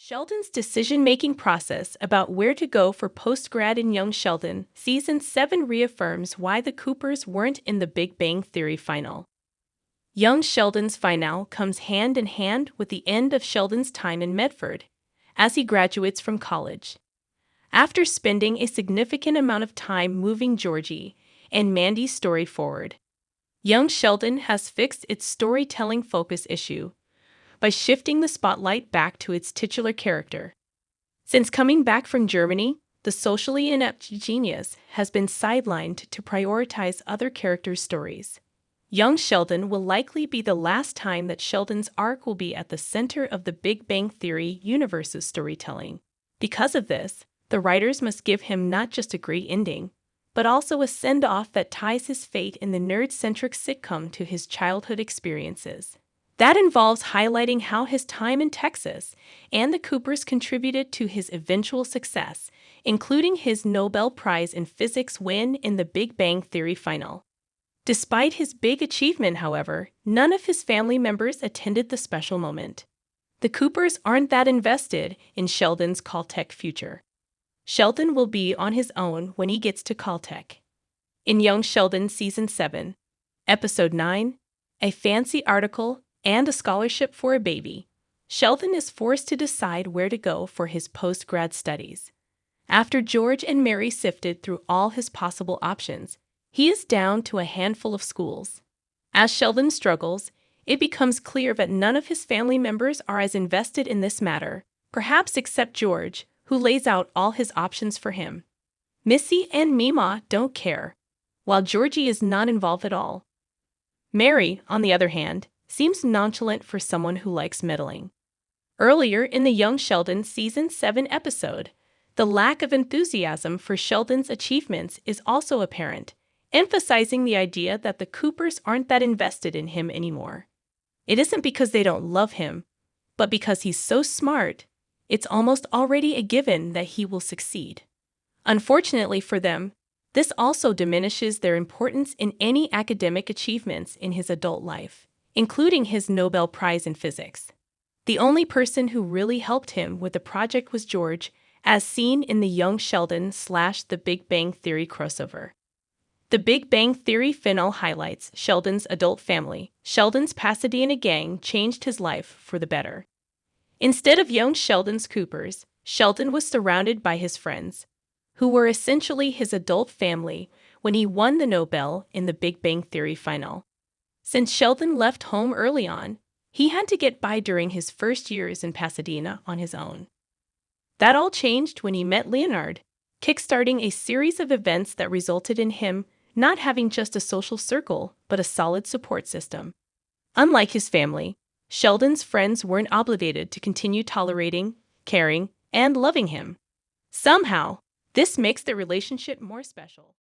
Sheldon's decision-making process about where to go for post-grad in Young Sheldon, Season 7 reaffirms why the Coopers weren't in the Big Bang Theory final. Young Sheldon's finale comes hand in hand with the end of Sheldon's time in Medford, as he graduates from college. After spending a significant amount of time moving Georgie and Mandy's story forward, Young Sheldon has fixed its storytelling focus issue by shifting the spotlight back to its titular character. Since coming back from Germany, the socially inept genius has been sidelined to prioritize other characters' stories. Young Sheldon will likely be the last time that Sheldon's arc will be at the center of the Big Bang Theory universe's storytelling. Because of this, the writers must give him not just a great ending, but also a send-off that ties his fate in the nerd-centric sitcom to his childhood experiences. That involves highlighting how his time in Texas and the Coopers contributed to his eventual success, including his Nobel Prize in Physics win in the Big Bang Theory final. Despite his big achievement, however, none of his family members attended the special moment. The Coopers aren't that invested in Sheldon's Caltech future. Sheldon will be on his own when he gets to Caltech. In Young Sheldon Season 7, Episode 9, A Fancy Article and a Scholarship for a Baby, Sheldon is forced to decide where to go for his post-grad studies. After George and Mary sifted through all his possible options, he is down to a handful of schools. As Sheldon struggles, it becomes clear that none of his family members are as invested in this matter, perhaps except George, who lays out all his options for him. Missy and Mima don't care, while Georgie is not involved at all. Mary, on the other hand, seems nonchalant for someone who likes meddling. Earlier in the Young Sheldon Season 7 episode, the lack of enthusiasm for Sheldon's achievements is also apparent, emphasizing the idea that the Coopers aren't that invested in him anymore. It isn't because they don't love him, but because he's so smart, it's almost already a given that he will succeed. Unfortunately for them, this also diminishes their importance in any academic achievements in his adult life, including his Nobel Prize in Physics. The only person who really helped him with the project was George, as seen in the Young Sheldon / The Big Bang Theory crossover. The Big Bang Theory finale highlights Sheldon's adult family. Sheldon's Pasadena gang changed his life for the better. Instead of young Sheldon's Coopers, Sheldon was surrounded by his friends, who were essentially his adult family when he won the Nobel in the Big Bang Theory final. Since Sheldon left home early on, he had to get by during his first years in Pasadena on his own. That all changed when he met Leonard, kickstarting a series of events that resulted in him not having just a social circle, but a solid support system. Unlike his family, Sheldon's friends weren't obligated to continue tolerating, caring, and loving him. Somehow, this makes the relationship more special.